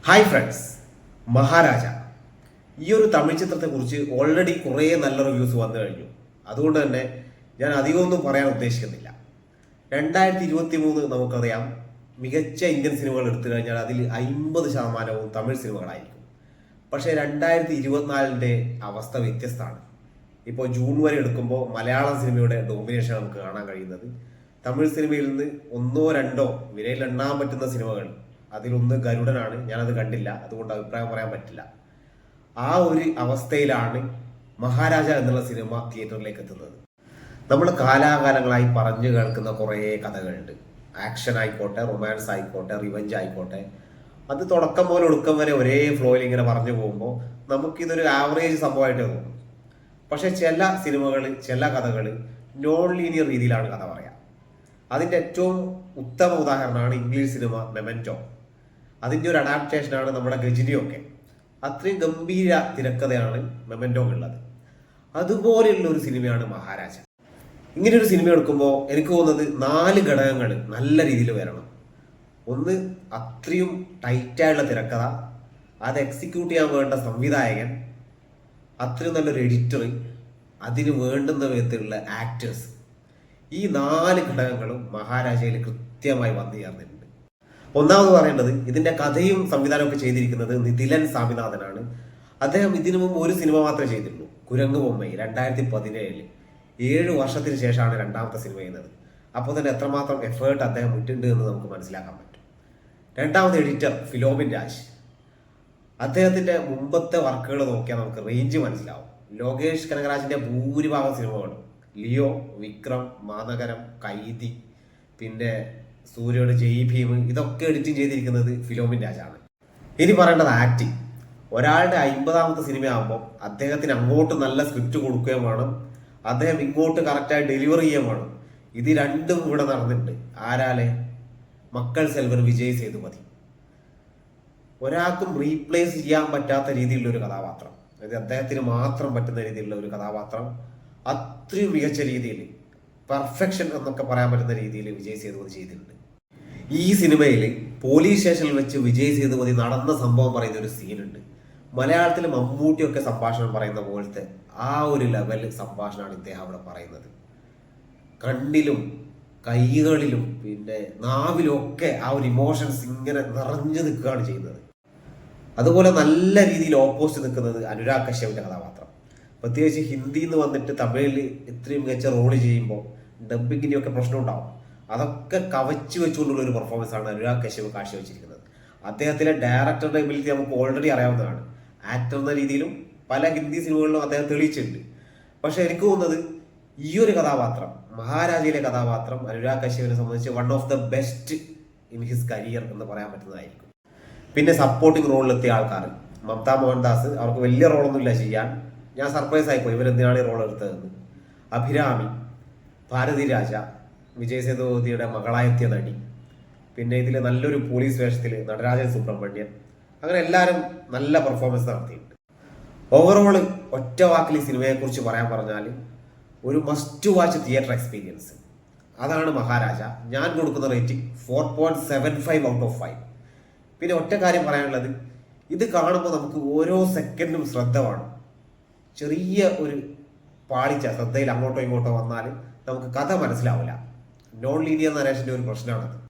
Hi friends, Maharaja ഈ ഒരു Tamil ചിത്രത്തെക്കുറിച്ച് already കുറേ നല്ല റിവ്യൂസ് വന്നു കഴിഞ്ഞു. അതുകൊണ്ട് തന്നെ ഞാൻ അധികമൊന്നും പറയാൻ ഉദ്ദേശിക്കുന്നില്ല. 2023 നമുക്കറിയാം, മികച്ച ഇന്ത്യൻ സിനിമകൾ എടുത്തു കഴിഞ്ഞാൽ അതിൽ 50% തമിഴ് സിനിമകളായിരിക്കും. പക്ഷേ 2024 അവസ്ഥ വ്യത്യസ്തമാണ്. ഇപ്പോൾ ജൂൺ വരെ എടുക്കുമ്പോൾ മലയാളം സിനിമയുടെ ഡോമിനേഷൻ നമുക്ക് കാണാൻ കഴിയുന്നത്. തമിഴ് സിനിമയിൽ നിന്ന് ഒന്നോ രണ്ടോ വിരയിലെണ്ണാൻ പറ്റുന്ന സിനിമകൾ, അതിലൊന്ന് ഗരുഡനാണ്. ഞാനത് കണ്ടില്ല, അതുകൊണ്ട് അഭിപ്രായം പറയാൻ പറ്റില്ല. ആ ഒരു അവസ്ഥയിലാണ് മഹാരാജ എന്നുള്ള സിനിമ തിയേറ്ററിലേക്ക് എത്തുന്നത്. നമ്മൾ കാലാകാലങ്ങളായി പറഞ്ഞു കേൾക്കുന്ന കുറേ കഥകളുണ്ട്. ആക്ഷൻ ആയിക്കോട്ടെ, റൊമാൻസ് ആയിക്കോട്ടെ, റിവഞ്ച് ആയിക്കോട്ടെ, അത് തുടക്കം പോലെ ഒടുക്കം വരെ ഒരേ ഫ്ലോയിൽ ഇങ്ങനെ പറഞ്ഞു പോകുമ്പോൾ നമുക്കിതൊരു ആവറേജ് സംഭവമായിട്ട് തോന്നും. പക്ഷെ ചില സിനിമകൾ, ചില കഥകൾ നോൺ ലീനിയർ രീതിയിലാണ് കഥ പറയാം. അതിൻ്റെ ഏറ്റവും ഉത്തമ ഉദാഹരണമാണ് ഇംഗ്ലീഷ് സിനിമ മെമൻറ്റോ. അതിൻ്റെ ഒരു അഡാപ്റ്റേഷനാണ് നമ്മുടെ ഗജിനിയൊക്കെ. അത്രയും ഗംഭീര തിരക്കഥയാണ് മെമൻറ്റോ ഉള്ളത്. അതുപോലെയുള്ള ഒരു സിനിമയാണ് മഹാരാജ. ഇങ്ങനെ ഒരു സിനിമ എടുക്കുമ്പോൾ എനിക്ക് തോന്നുന്നത് 4 ഘടകങ്ങൾ നല്ല രീതിയിൽ വരണം. ഒന്ന്, അത്രയും ടൈറ്റായുള്ള തിരക്കഥ, അത് എക്സിക്യൂട്ട് ചെയ്യാൻ വേണ്ട സംവിധായകൻ, അത്രയും നല്ലൊരു എഡിറ്റർ, അതിന് വേണ്ടുന്ന വിധത്തിലുള്ള ആക്ടേഴ്സ്. ഈ 4 ഘടകങ്ങളും മഹാരാജയിൽ കൃത്യമായി വന്നു ചേർന്നിട്ടുണ്ട്. ഒന്നാമത് പറയേണ്ടത്, ഇതിന്റെ കഥയും സംവിധാനമൊക്കെ ചെയ്തിരിക്കുന്നത് നിതിലൻ സ്വാമിനാഥനാണ്. അദ്ദേഹം ഇതിനു മുമ്പ് ഒരു സിനിമ മാത്രമേ ചെയ്തിട്ടുള്ളൂ, കുരങ്ങ് ബൊമ്മൈ, 2017. 7 വർഷത്തിന് ശേഷമാണ് രണ്ടാമത്തെ സിനിമ ചെയ്യുന്നത്. അപ്പോൾ തന്നെ എത്രമാത്രം എഫേർട്ട് അദ്ദേഹം ഇട്ടിട്ടുണ്ട് എന്ന് നമുക്ക് മനസ്സിലാക്കാൻ പറ്റും. രണ്ടാമത് എഡിറ്റർ ഫിലോമിൻ രാജ്. അദ്ദേഹത്തിന്റെ മുമ്പത്തെ വർക്കുകൾ നോക്കിയാൽ നമുക്ക് റേഞ്ച് മനസ്സിലാവും. ലോകേഷ് കനകരാജിന്റെ ഭൂരിഭാഗം സിനിമകളും, ലിയോ, വിക്രം, മാനഗരം, കൈതി, പിന്നെ സൂര്യയുടെ ജയ് ഭീം, ഇതൊക്കെ എഡിറ്റിംഗ് ചെയ്തിരിക്കുന്നത് ഫിലോമിൻ രാജാണ്. ഇനി പറയേണ്ടത് ആക്ടിങ്. ഒരാളുടെ 50ാമത്തെ സിനിമയാകുമ്പോൾ അദ്ദേഹത്തിന് അങ്ങോട്ട് നല്ല സ്ക്രിപ്റ്റ് കൊടുക്കുകയും വേണം, അദ്ദേഹം ഇങ്ങോട്ട് കറക്റ്റായി ഡെലിവർ ചെയ്യുകയും വേണം. ഇത് രണ്ടും ഇവിടെ നടന്നിട്ടുണ്ട്. ആരാലെ? മക്കൾ സെൽവൻ വിജയ് സേതുപതി. ഒരാൾക്കും റീപ്ലേസ് ചെയ്യാൻ പറ്റാത്ത രീതിയിലുള്ള ഒരു കഥാപാത്രം, അതായത് അദ്ദേഹത്തിന് മാത്രം പറ്റുന്ന രീതിയിലുള്ള ഒരു കഥാപാത്രം അത്രയും മികച്ച രീതിയിൽ, പെർഫെക്ഷൻ എന്നൊക്കെ പറയാൻ പറ്റുന്ന രീതിയിൽ വിജയ് സേതുപതി ചെയ്തിട്ടുണ്ട്. ഈ സിനിമയിൽ പോലീസ് സ്റ്റേഷനിൽ വെച്ച് വിജയ് സേതുപതി നടന്ന സംഭവം പറയുന്ന ഒരു സീനുണ്ട്. മലയാളത്തിൽ മമ്മൂട്ടിയൊക്കെ സംഭാഷണം പറയുന്ന പോലത്തെ ആ ഒരു ലെവൽ സംഭാഷണമാണ് ഇദ്ദേഹം അവിടെ പറയുന്നത്. കണ്ണിലും കൈകളിലും പിന്നെ നാവിലും ഒക്കെ ആ ഒരു ഇമോഷൻസ് ഇങ്ങനെ നിറഞ്ഞു നിൽക്കുകയാണ് ചെയ്യുന്നത്. അതുപോലെ നല്ല രീതിയിൽ ഓപ്പോസിറ്റ് നിൽക്കുന്നത് അനുരാഗ് കശ്യപിന്റെ കഥാപാത്രം. പ്രത്യേകിച്ച് ഹിന്ദിയിൽ നിന്ന് വന്നിട്ട് തമിഴിൽ ഇത്രയും മികച്ച റോള് ചെയ്യുമ്പോൾ ഡബിങ്ങിൻ്റെയൊക്കെ പ്രശ്നം ഉണ്ടാവും. അതൊക്കെ കവച്ചു വെച്ചുകൊണ്ടുള്ള ഒരു പെർഫോമൻസ് ആണ് അനുരാഗ് കശ്യപ് കാഴ്ചവെച്ചിരിക്കുന്നത്. അദ്ദേഹത്തിലെ ഡയറക്ടറുടെ എബിലിറ്റി നമുക്ക് ഓൾറെഡി അറിയാവുന്നതാണ്. ആക്ടർ എന്ന രീതിയിലും പല ഹിന്ദി സിനിമകളിലും അദ്ദേഹം തെളിയിച്ചിട്ടുണ്ട്. പക്ഷെ എനിക്ക് തോന്നുന്നത് ഈ ഒരു കഥാപാത്രം, മഹാരാജയിലെ കഥാപാത്രം, അനുരാഗ് കശ്യപിനെ സംബന്ധിച്ച് one of the best in his career എന്ന് പറയാൻ പറ്റുന്നതായിരിക്കും. പിന്നെ സപ്പോർട്ടിംഗ് റോളിലെത്തിയ ആൾക്കാർ, മമത മോഹൻദാസ്, അവർക്ക് വലിയ റോളൊന്നുമില്ല ചെയ്യാൻ. ഞാൻ സർപ്രൈസ് ആയിപ്പോയി ഇവരെന്തിനാണ് ഈ റോൾ എടുത്തതെന്ന്. അഭിരാമി, ഭാരതി രാജ, വിജയ് സേതുപതിയുടെ മകളായെത്തിയ നടി, പിന്നെ ഇതിൽ നല്ലൊരു പോലീസ് വേഷത്തിൽ നടരാജൻ സുബ്രഹ്മണ്യൻ, അങ്ങനെ എല്ലാവരും നല്ല പെർഫോമൻസ് നടത്തിയിട്ടുണ്ട്. ഓവറോൾ ഒറ്റ വാക്കിൽ ഈ സിനിമയെക്കുറിച്ച് പറയാൻ പറഞ്ഞാൽ ഒരു മസ്റ്റ് വാച്ച് തിയേറ്റർ എക്സ്പീരിയൻസ്. അതാണ് മഹാരാജ. ഞാൻ കൊടുക്കുന്ന റേറ്റിംഗ് 4.75 ഔട്ട് ഓഫ് 5. പിന്നെ ഒറ്റ കാര്യം പറയാനുള്ളത്, ഇത് കാണുമ്പോൾ നമുക്ക് ഓരോ സെക്കൻഡും ശ്രദ്ധ വേണം. ചെറിയ ഒരു പാളിച്ച ശ്രദ്ധയിൽ അങ്ങോട്ടോ ഇങ്ങോട്ടോ വന്നാൽ നമുക്ക് കഥ മനസ്സിലാവില്ല. നോൺ ലീനിയർ നരേഷൻ്റെ ഒരു പ്രശ്നമാണത്.